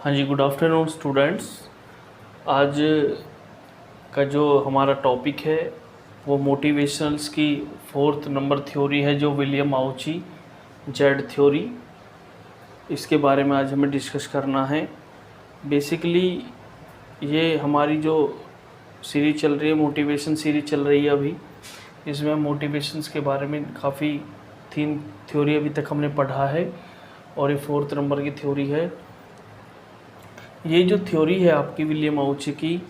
हाँ जी, good afternoon students. आज का जो हमारा टॉपिक है वो मोटिवेशनल्स की 4th नंबर थ्योरी है, जो विलियम आउची जेड थ्योरी। इसके बारे में आज हमें डिस्कस करना है। बेसिकली ये हमारी जो सीरीज चल रही है, मोटिवेशन सीरीज चल रही है अभी, इसमें मोटिवेशंस के बारे में काफ़ी 3 थ्योरी अभी तक हमने पढ़ा है और ये 4th नंबर की थ्योरी है। ये जो थ्योरी है आपकी विलियम आउची की,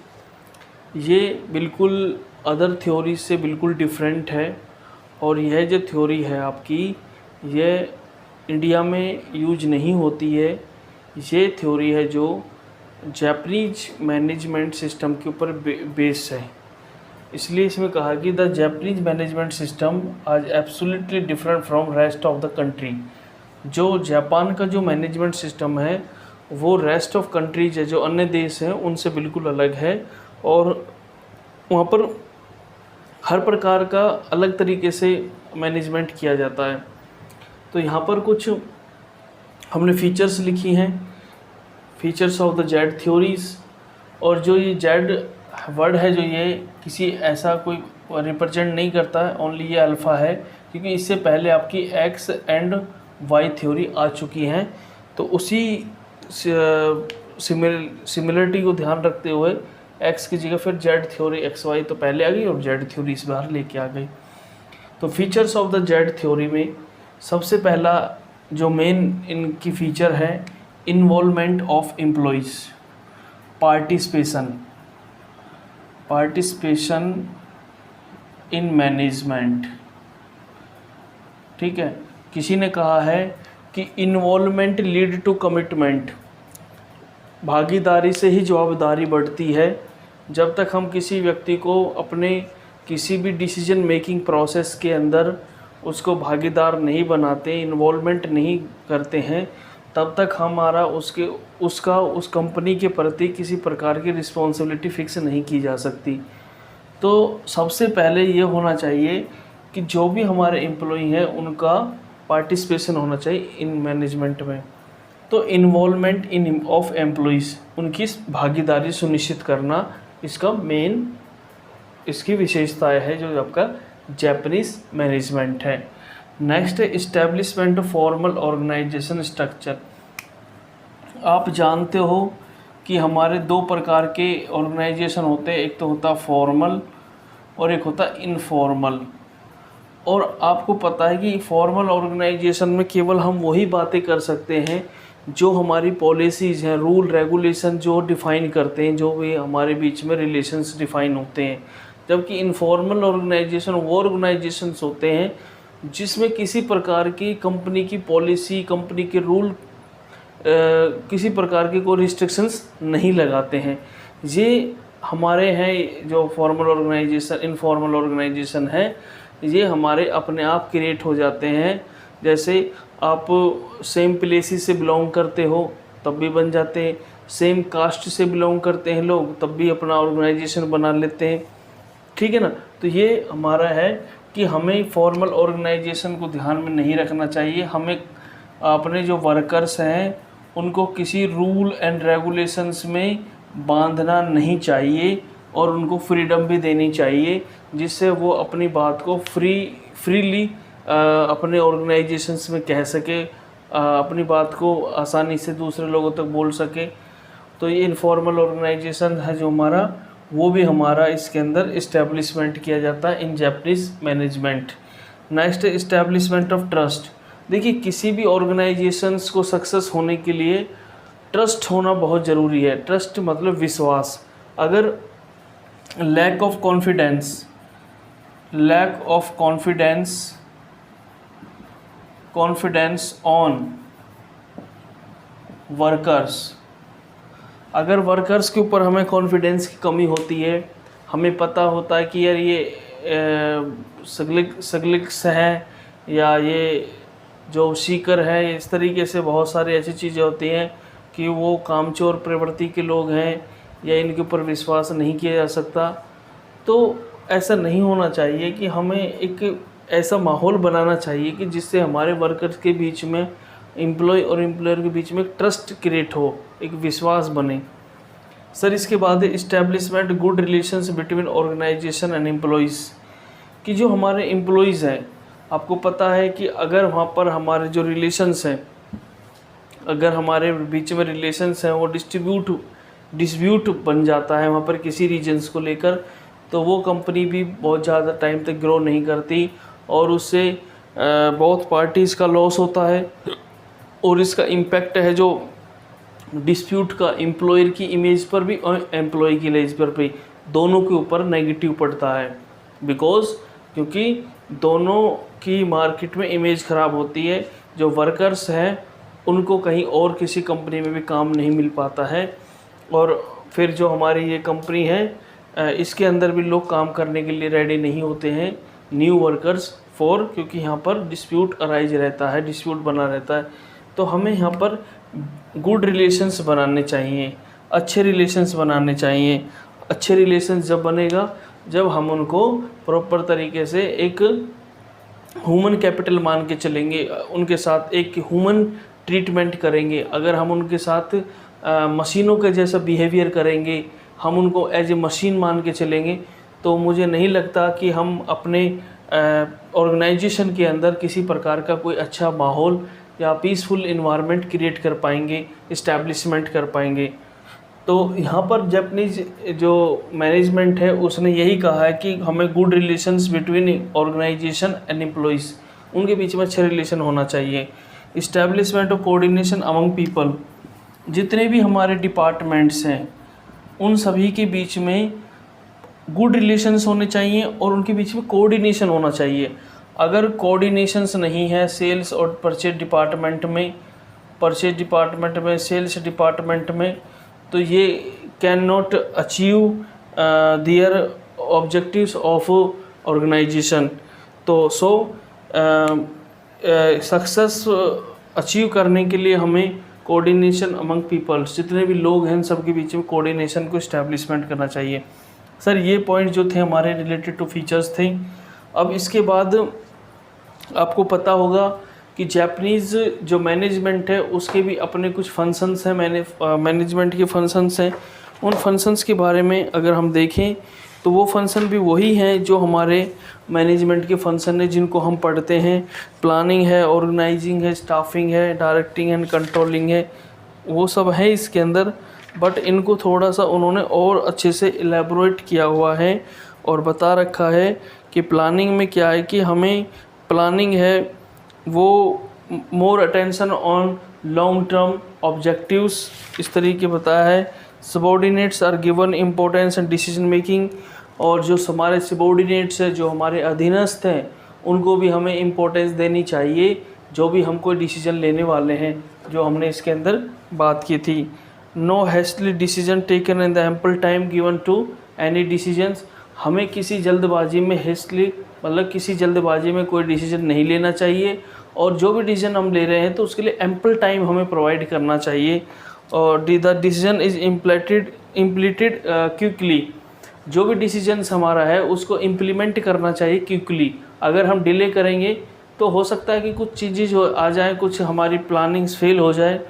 ये बिल्कुल अदर थ्योरी से बिल्कुल डिफरेंट है। और यह जो थ्योरी है आपकी, ये इंडिया में यूज नहीं होती है। ये थ्योरी है जो जापानीज मैनेजमेंट सिस्टम के ऊपर बेस्ड है। इसलिए इसमें कहा कि द जापानीज मैनेजमेंट सिस्टम आज absolutely different from rest of the country. जो जापान का जो मैनेजमेंट सिस्टम है वो रेस्ट ऑफ कंट्रीज है, जो अन्य देश हैं, उनसे बिल्कुल अलग है। और वहाँ पर हर प्रकार का अलग तरीके से मैनेजमेंट किया जाता है। तो यहाँ पर कुछ हमने फीचर्स लिखी हैं, features of the Z theories. और जो ये जेड वर्ड है, जो ये किसी ऐसा कोई रिप्रेजेंट नहीं करता है, ओनली ये अल्फ़ा है, क्योंकि इससे पहले आपकी एक्स एंड वाई थ्योरी आ चुकी हैं। तो उसी सिमिलरिटी को ध्यान रखते हुए एक्स की जगह फिर जेड थ्योरी एक्स वाई तो पहले आ गई और जेड थ्योरी इस बार लेके आ गई। तो features of the Z theory में सबसे पहला जो मेन इनकी फीचर है, involvement of employees, participation in management. ठीक है, किसी ने कहा है कि इन्वॉल्वमेंट लीड टू कमिटमेंट, भागीदारी से ही जवाबदारी बढ़ती है। जब तक हम किसी व्यक्ति को अपने किसी भी डिसीजन मेकिंग प्रोसेस के अंदर उसको भागीदार नहीं बनाते, इन्वॉल्वमेंट नहीं करते हैं, तब तक हमारा उसका उस कंपनी के प्रति किसी प्रकार की रिस्पॉन्सिबिलिटी फिक्स नहीं की जा सकती। तो सबसे पहले ये होना चाहिए कि जो भी हमारे एम्प्लॉई हैं उनका पार्टिसिपेशन होना चाहिए इन मैनेजमेंट में। तो इन्वॉल्वमेंट इन ऑफ एम्प्लॉइज़, उनकी भागीदारी सुनिश्चित करना इसका मेन इसकी विशेषताएं है जो आपका जापानीज मैनेजमेंट है। नेक्स्ट है establishment of formal organization structure. आप जानते हो कि हमारे 2 प्रकार के ऑर्गेनाइजेशन होते हैं, एक तो होता फॉर्मल और एक होता इनफॉर्मल। और आपको पता है कि फॉर्मल ऑर्गेनाइजेशन में केवल हम वही बातें कर सकते हैं जो हमारी पॉलिसीज़ हैं, रूल रेगुलेशन जो डिफ़ाइन करते हैं, जो भी हमारे बीच में रिलेशंस डिफ़ाइन होते हैं। जबकि इनफॉर्मल ऑर्गेनाइजेशन वो ऑर्गेनाइजेशंस होते हैं जिसमें किसी प्रकार की कंपनी की पॉलिसी, कंपनी के रूल किसी प्रकार के कोई रिस्ट्रिक्शंस नहीं लगाते हैं। ये हमारे हैं जो फॉर्मल ऑर्गेनाइजेशन, इनफॉर्मल ऑर्गेनाइजेशन है, ये हमारे अपने आप क्रिएट हो जाते हैं। जैसे आप सेम प्लेसेस से बिलोंग करते हो तब भी बन जाते हैं, सेम कास्ट से बिलोंग करते हैं लोग तब भी अपना ऑर्गेनाइजेशन बना लेते हैं। ठीक है ना। तो ये हमारा है कि हमें फॉर्मल ऑर्गेनाइजेशन को ध्यान में नहीं रखना चाहिए। हमें अपने जो वर्कर्स हैं उनको किसी रूल एंड रेगुलेशंस में बांधना नहीं चाहिए और उनको फ्रीडम भी देनी चाहिए, जिससे वो अपनी बात को फ्रीली अपने ऑर्गेनाइजेशंस में कह सके, अपनी बात को आसानी से दूसरे लोगों तक बोल सके। तो ये इनफॉर्मल ऑर्गेनाइजेशन है जो हमारा, वो भी हमारा इसके अंदर इस्टेब्लिशमेंट किया जाता है इन Japanese management. Next establishment of trust. देखिए, किसी भी ऑर्गेनाइजेशंस को सक्सेस होने के लिए ट्रस्ट होना बहुत ज़रूरी है। ट्रस्ट मतलब विश्वास। अगर lack of confidence on workers, अगर वर्कर्स के ऊपर हमें कॉन्फिडेंस की कमी होती है, हमें पता होता है कि यार ये सगलिक्स हैं या ये जो सीकर है, इस तरीके से बहुत सारी ऐसी चीज़ें होती हैं कि वो कामचोर प्रवृत्ति के लोग हैं या इनके ऊपर विश्वास नहीं किया जा सकता। तो ऐसा नहीं होना चाहिए कि हमें एक ऐसा माहौल बनाना चाहिए कि जिससे हमारे वर्कर्स के बीच में एम्प्लॉय और एम्प्लॉयर के बीच में एक ट्रस्ट क्रिएट हो, एक विश्वास बने। सर इसके बाद है establishment good relations between organization and employees, कि जो हमारे एम्प्लॉयज़ हैं, आपको पता है कि अगर वहाँ पर हमारे जो रिलेशंस हैं, अगर हमारे बीच में रिलेशंस हैं वो डिस्प्यूट बन जाता है वहाँ पर किसी रीजन्स को लेकर, तो वो कंपनी भी बहुत ज़्यादा टाइम तक ग्रो नहीं करती और उससे बहुत पार्टीज़ का लॉस होता है। और इसका इम्पैक्ट है जो डिस्प्यूट का एम्प्लॉयर की इमेज पर भी और एम्प्लॉय की इमेज पर भी, दोनों के ऊपर नेगेटिव पड़ता है। क्योंकि दोनों की मार्केट में इमेज ख़राब होती है, जो वर्कर्स हैं उनको कहीं और किसी कंपनी में भी काम नहीं मिल पाता है, और फिर जो हमारी ये कंपनी है इसके अंदर भी लोग काम करने के लिए रेडी नहीं होते हैं, न्यू वर्कर्स क्योंकि यहाँ पर डिस्प्यूट अराइज रहता है, डिस्प्यूट बना रहता है। तो हमें यहाँ पर गुड रिलेशंस बनाने चाहिए, अच्छे रिलेशंस बनाने चाहिए। अच्छे रिलेशंस जब बनेगा जब हम उनको प्रॉपर तरीके से एक ह्यूमन कैपिटल मान के चलेंगे, उनके साथ एक ह्यूमन ट्रीटमेंट करेंगे। अगर हम उनके साथ मशीनों के जैसा बिहेवियर करेंगे, हम उनको एज ए मशीन मान के चलेंगे, तो मुझे नहीं लगता कि हम अपने ऑर्गेनाइजेशन के अंदर किसी प्रकार का कोई अच्छा माहौल या पीसफुल इन्वायरमेंट क्रिएट कर पाएंगे, इस्टेब्लिशमेंट कर पाएंगे। तो यहाँ पर जापानीज जो मैनेजमेंट है उसने यही कहा है कि हमें good relations between organization and employees, उनके बीच में अच्छे रिलेशन होना चाहिए। Establishment of coordination among people, जितने भी हमारे डिपार्टमेंट्स हैं उन सभी के बीच में गुड रिलेशंस होने चाहिए और उनके बीच में कोऑर्डिनेशन होना चाहिए। अगर कोऑर्डिनेशंस नहीं है सेल्स और परचेज डिपार्टमेंट में, सेल्स डिपार्टमेंट में, तो ये can not achieve their objectives of organization. तो सक्सेस अचीव करने के लिए हमें कोऑर्डिनेशन अमंग पीपल्स, जितने भी लोग हैं सबके बीच में कोऑर्डिनेशन को इस्टेब्लिशमेंट करना चाहिए। सर ये पॉइंट जो थे हमारे रिलेटेड टू फीचर्स थे। अब इसके बाद आपको पता होगा कि जापानीज़ जो मैनेजमेंट है उसके भी अपने कुछ फंक्शंस हैं, मैनेजमेंट के फंक्शंस हैं। उन फंक्शंस के बारे में अगर हम देखें तो वो फंक्शन भी वही हैं जो हमारे मैनेजमेंट के फंक्शन हैं जिनको हम पढ़ते हैं। प्लानिंग है, ऑर्गेनाइजिंग है, स्टाफिंग है, डायरेक्टिंग एंड कंट्रोलिंग है, वो सब है इसके अंदर। बट इनको थोड़ा सा उन्होंने और अच्छे से एलैबोरेट किया हुआ है और बता रखा है कि प्लानिंग में क्या है कि हमें प्लानिंग है वो more attention on long term objectives, इस तरीके बताया है। Subordinates are given importance and decision making, और जो हमारे सबॉर्डिनेट्स हैं, जो हमारे अधीनस्थ हैं, उनको भी हमें इम्पोर्टेंस देनी चाहिए जो भी हम कोई डिसीजन लेने वाले हैं, जो हमने इसके अंदर बात की थी। No hastily decision taken in the ample time given to any decisions, हमें किसी जल्दबाजी में किसी जल्दबाजी में कोई डिसीजन नहीं लेना चाहिए, और जो भी डिसीजन हम ले रहे हैं तो उसके लिए एम्पल टाइम हमें प्रोवाइड करना चाहिए। और द डिसीजन इज़ इम्प्लीटेड क्विकली, जो भी डिसीजंस हमारा है उसको इम्प्लीमेंट करना चाहिए क्विकली। अगर हम डिले करेंगे तो हो सकता है कि कुछ चीज़ें आ जाए, कुछ हमारी प्लानिंग्स फेल हो जाए।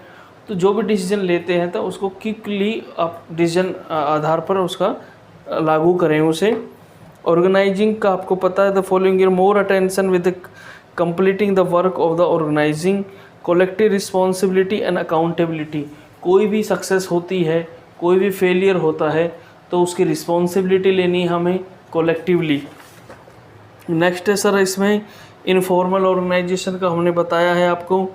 तो जो भी डिसीजन लेते हैं तो उसको क्विकली आप डिसीजन आधार पर उसका लागू करें उसे। ऑर्गेनाइजिंग का आपको पता है, the following year more attention with completing the work of the organizing, collective responsibility and accountability. कोई भी सक्सेस होती है, कोई भी फेलियर होता है तो उसकी रिस्पॉन्सिबिलिटी लेनी हमें कोलेक्टिवली। नेक्स्ट है सर इसमें इनफॉर्मल ऑर्गेनाइजेशन का हमने बताया है आपको।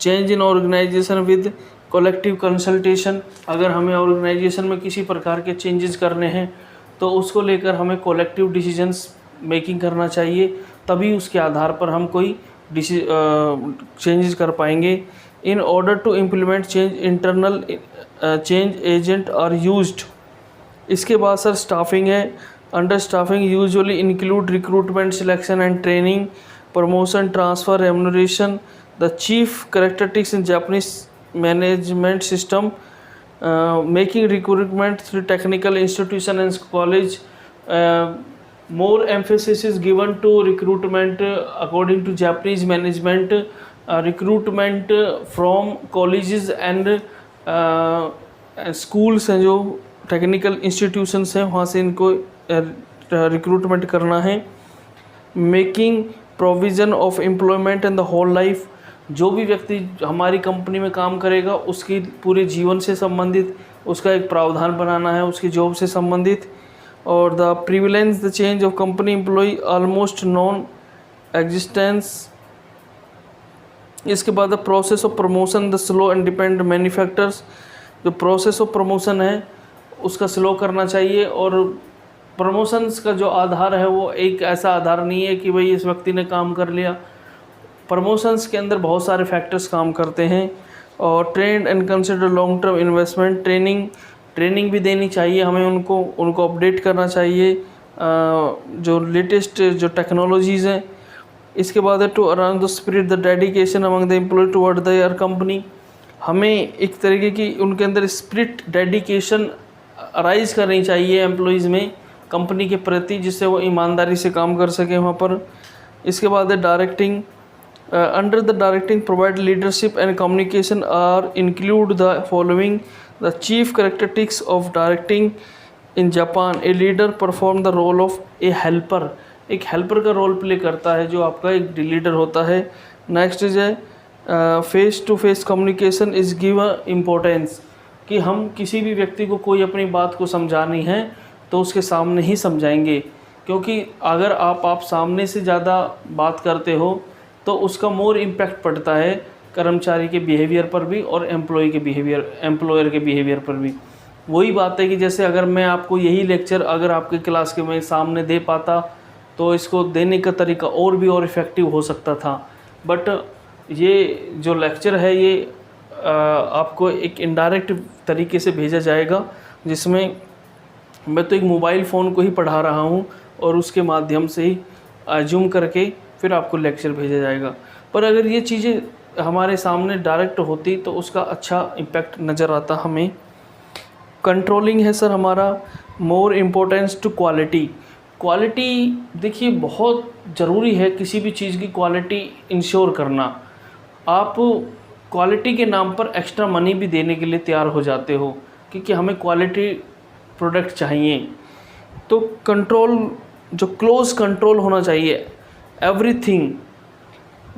Change in organization with collective consultation, अगर हमें ऑर्गेनाइजेशन में किसी प्रकार के चेंजेस करने हैं तो उसको लेकर हमें कलेक्टिव डिसीजंस मेकिंग करना चाहिए, तभी उसके आधार पर हम कोई चेंजेस कर पाएंगे। In order to implement change internal change agent are used. इसके बाद सर स्टाफिंग है। Under staffing usually include recruitment, selection and training, promotion, transfer, remuneration. The chief characteristics in Japanese management system, making recruitment through technical institution and college, more emphasis is given to recruitment according to Japanese management recruitment from colleges and schools हैं, जो technical institutions हैं, वहाँ से इनको recruitment करना है। Making provision of employment in the whole life, जो भी व्यक्ति हमारी कंपनी में काम करेगा उसकी पूरे जीवन से संबंधित उसका एक प्रावधान बनाना है, उसकी जॉब से संबंधित। और the prevalence the change of company employ almost non existence. इसके बाद the process of promotion the slow and depend manufacturers, जो प्रोसेस ऑफ प्रमोशन है उसका स्लो करना चाहिए। और प्रमोशंस का जो आधार है वो एक ऐसा आधार नहीं है कि भाई इस व्यक्ति ने काम कर लिया। प्रमोशंस के अंदर बहुत सारे फैक्टर्स काम करते हैं। और trend and consider long term investment, training भी देनी चाहिए हमें, उनको अपडेट करना चाहिए जो लेटेस्ट जो टेक्नोलॉजीज़ हैं। इसके बाद है to around the spirit the dedication among the employ toward their company, हमें एक तरीके की उनके अंदर स्पिरिट डेडिकेशन अराइज करनी चाहिए एम्प्लॉयज़ में कंपनी के प्रति, जिससे वो ईमानदारी से काम कर सकें वहाँ पर। इसके बाद है directing, under the directing provide leadership and communication are include the following the chief characteristics of directing in Japan. A leader perform the role of a helper, एक हेल्पर का रोल प्ले करता है जो आपका एक लीडर होता है। Next is है face to face communication is give importance, कि हम किसी भी व्यक्ति को कोई अपनी बात को समझानी है तो उसके सामने ही समझाएंगे, क्योंकि अगर आप सामने से ज़्यादा बात करते हो तो उसका मोर इम्पैक्ट पड़ता है कर्मचारी के बिहेवियर पर भी और एम्प्लॉयर के बिहेवियर पर भी। वही बात है कि जैसे अगर मैं आपको यही लेक्चर अगर आपके क्लास के में सामने दे पाता तो इसको देने का तरीका और भी और इफ़ेक्टिव हो सकता था, बट ये जो लेक्चर है ये आपको एक इनडायरेक्ट तरीके से भेजा जाएगा, जिसमें मैं तो एक मोबाइल फ़ोन को ही पढ़ा रहा हूँ और उसके माध्यम से ही जूम करके फिर आपको लेक्चर भेजा जाएगा। पर अगर ये चीज़ें हमारे सामने डायरेक्ट होती तो उसका अच्छा इम्पैक्ट नज़र आता हमें। कंट्रोलिंग है सर हमारा, more importance to quality. Quality देखिए बहुत ज़रूरी है, किसी भी चीज़ की क्वालिटी इंश्योर करना। आप क्वालिटी के नाम पर एक्स्ट्रा मनी भी देने के लिए तैयार हो जाते हो, क्योंकि हमें क्वालिटी प्रोडक्ट चाहिए। तो कंट्रोल, जो क्लोज कंट्रोल होना चाहिए, एवरीथिंग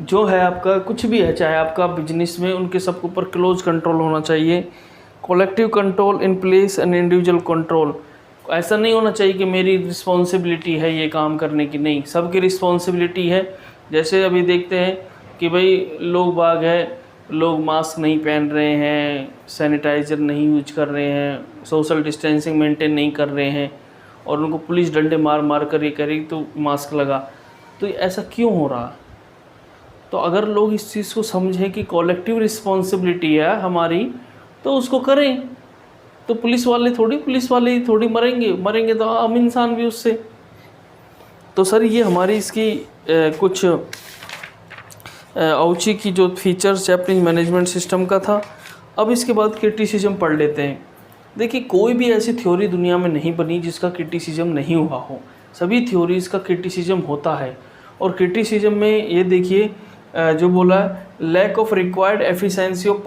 जो है आपका कुछ भी है, चाहे आपका बिजनेस में, उनके सबके ऊपर क्लोज कंट्रोल होना चाहिए। Collective control in place and individual control, ऐसा नहीं होना चाहिए कि मेरी रिस्पॉन्सिबिलिटी है ये काम करने की, नहीं, सबकी रिस्पॉन्सिबिलिटी है। जैसे अभी देखते हैं कि भाई लोग बाग है, लोग मास्क नहीं पहन रहे हैं, सैनिटाइज़र नहीं यूज कर रहे हैं, सोशल डिस्टेंसिंग मेंटेन नहीं कर रहे हैं, और उनको पुलिस डंडे मार मार कर ये करी तो मास्क लगा, तो ऐसा क्यों हो रहा? तो अगर लोग इस चीज़ को समझें कि कलेक्टिव रिस्पॉन्सिबिलिटी है हमारी, तो उसको करें। तो पुलिस वाले थोड़ी मरेंगे तो हम इंसान भी उससे। तो सर ये हमारी इसकी कुछ औची की जो फीचर्स जैपनीज मैनेजमेंट सिस्टम का था। अब इसके बाद क्रिटिसिज्म पढ़ लेते हैं। देखिए कोई भी ऐसी थ्योरी दुनिया में नहीं बनी जिसका क्रिटिसिज्म नहीं हुआ हो, सभी थ्योरीज़ का क्रिटिसिज्म होता है। और क्रिटिसिज्म में ये देखिए जो बोला lack of required efficiency of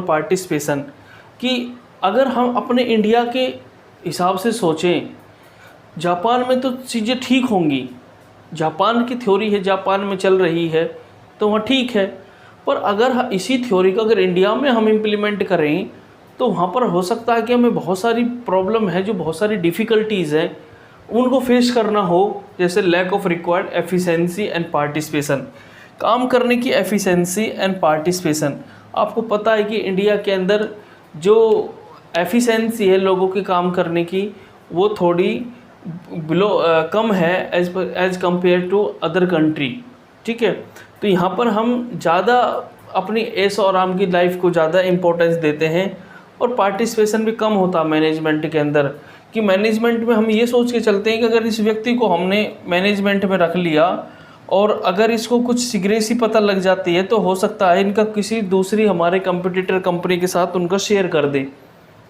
participation, कि अगर हम अपने इंडिया के हिसाब से सोचें, जापान में तो चीज़ें ठीक होंगी, जापान की थ्योरी है, जापान में चल रही है तो वहाँ ठीक है। पर अगर इसी थ्योरी को अगर इंडिया में हम इम्प्लीमेंट करें तो वहाँ पर हो सकता है कि हमें बहुत सारी प्रॉब्लम है, जो बहुत सारी डिफ़िकल्टीज़ हैं उनको फेस करना हो, जैसे lack of required efficiency and participation, काम करने की एफिशिएंसी एंड पार्टिसिपेशन। आपको पता है कि इंडिया के अंदर जो एफिशिएंसी है लोगों के काम करने की वो थोड़ी कम है as compare to other country, ठीक है। तो यहाँ पर हम ज़्यादा अपनी ऐश और आराम की लाइफ को ज़्यादा इम्पोर्टेंस देते हैं, और पार्टिसिपेशन भी कम होता है मैनेजमेंट के अंदर, कि मैनेजमेंट में हम ये सोच के चलते हैं कि अगर इस व्यक्ति को हमने मैनेजमेंट में रख लिया और अगर इसको कुछ सीक्रेसी पता लग जाती है तो हो सकता है इनका किसी दूसरी हमारे कंपटीटर कंपनी के साथ उनका शेयर कर दे,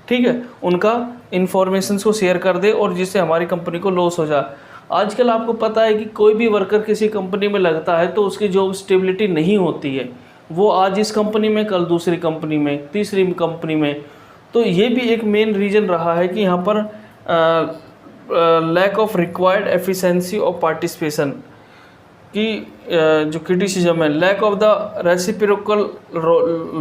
ठीक है, उनका इन्फॉर्मेशन को शेयर कर दे और जिससे हमारी कंपनी को लॉस हो जाए। आजकल आपको पता है कि कोई भी वर्कर किसी कंपनी में लगता है तो उसकी जॉब स्टेबिलिटी नहीं होती है, वो आज इस कंपनी में, कल दूसरी कंपनी में, तीसरी कंपनी में। तो ये भी एक मेन रीज़न रहा है कि यहाँ पर lack of required efficiency of participation की जो क्रिटिसिज्म है, lack of the reciprocal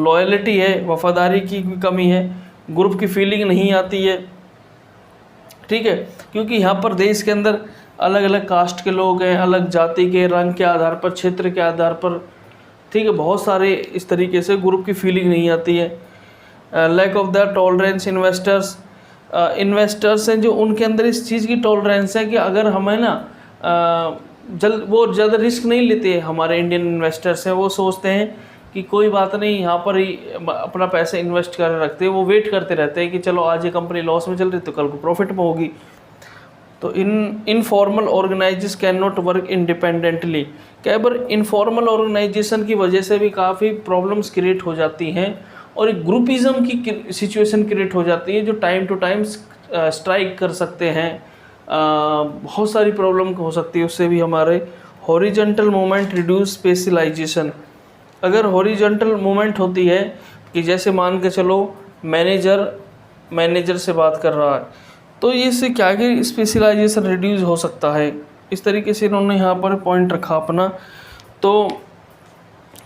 loyalty है, वफादारी की कमी है, ग्रुप की फीलिंग नहीं आती है, ठीक है, क्योंकि यहाँ पर देश के अंदर अलग अलग कास्ट के लोग हैं, अलग जाति के, रंग के आधार पर, क्षेत्र के आधार पर, ठीक है, बहुत सारे इस तरीके से ग्रुप की फीलिंग नहीं आती है। Lack of the tolerance investors हैं जो उनके अंदर इस चीज़ की टॉलरेंस है कि अगर हमें ना वो ज़्यादा रिस्क नहीं लेते, हमारे इंडियन इन्वेस्टर्स हैं, वो सोचते हैं कि कोई बात नहीं, यहाँ पर ही अपना पैसा इन्वेस्ट कर रखते हैं, वो वेट करते रहते हैं कि चलो आज ये कंपनी लॉस में चल रही तो कल को प्रॉफिट में होगी। तो informal organization can not work independently. क्या पर इनफॉर्मल ऑर्गेनाइजेशन की वजह से भी काफ़ी प्रॉब्लम्स क्रिएट हो जाती हैं और एक ग्रुपिज़म की सिचुएशन क्रिएट हो जाती है जो टाइम टू टाइम स्ट्राइक कर सकते हैं। बहुत सारी प्रॉब्लम हो सकती है उससे भी। हमारे हॉरिजॉन्टल मूवमेंट रिड्यूस स्पेशलाइजेशन। अगर हॉरिजॉन्टल मूवमेंट होती है कि जैसे मान के चलो मैनेजर से बात कर रहा है तो ये इससे क्या कि स्पेशलाइजेशन रिड्यूस हो सकता है। इस तरीके से इन्होंने यहाँ पर पॉइंट रखा अपना। तो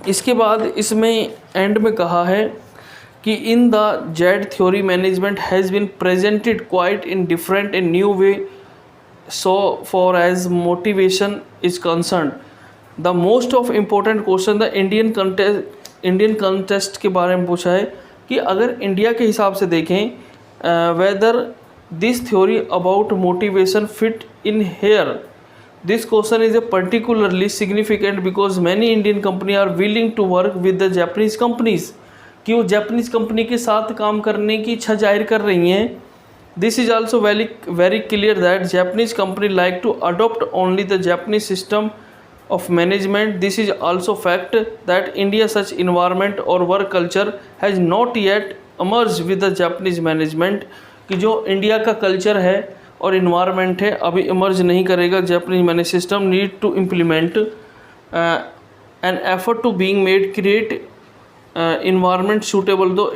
इसके बाद इसमें एंड में कहा है कि in the Z theory management has been presented quite in different and new way so far as motivation is concern. The most of important question the Indian contest के बारे में पूछा है कि अगर इंडिया के हिसाब से देखें whether this theory about motivation fit in here. This question is a particularly significant because many Indian company are willing to work with the Japanese companies, कि वो जापानीज कंपनी के साथ काम करने की इच्छा जाहिर कर रही हैं। This is also very clear that Japanese company like to adopt only the Japanese system of management. This is also fact that India such environment or work culture has not yet emerged with the Japanese management, कि जो India का culture है और environment है अभी emerge नहीं करेगा Japanese manage system. Need to implement an effort to being made create environment suitable to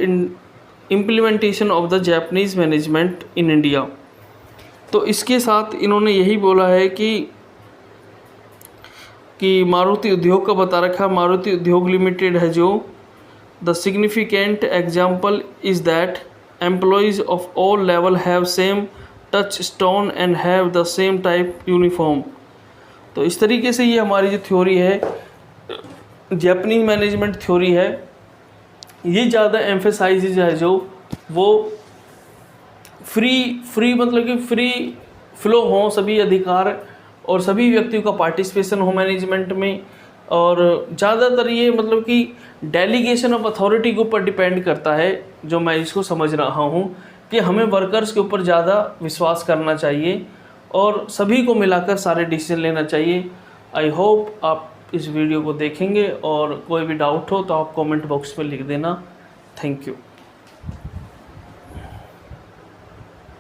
implementation of the Japanese management in India. तो इसके साथ इन्होंने यही बोला है कि मारुति उद्योग का बता रखा। मारुति उद्योग लिमिटेड है जो the significant example is that employees of all level have same touch stone and have the same type uniform. तो इस तरीके से ये हमारी जो थ्योरी है जापानीज मैनेजमेंट थ्योरी है, ये ज़्यादा एम्फेसाइज है जो वो फ्री मतलब कि फ्री फ्लो हों सभी अधिकार और सभी व्यक्तियों का पार्टिसिपेशन हो मैनेजमेंट में। और ज़्यादातर ये मतलब कि डेलीगेशन ऑफ अथॉरिटी के ऊपर डिपेंड करता है, जो मैं इसको समझ रहा हूँ कि हमें वर्कर्स के ऊपर ज़्यादा विश्वास करना चाहिए और सभी को मिलाकर सारे डिसीजन लेना चाहिए। आई होप आप इस वीडियो को देखेंगे और कोई भी डाउट हो तो आप कमेंट बॉक्स में लिख देना। Thank you.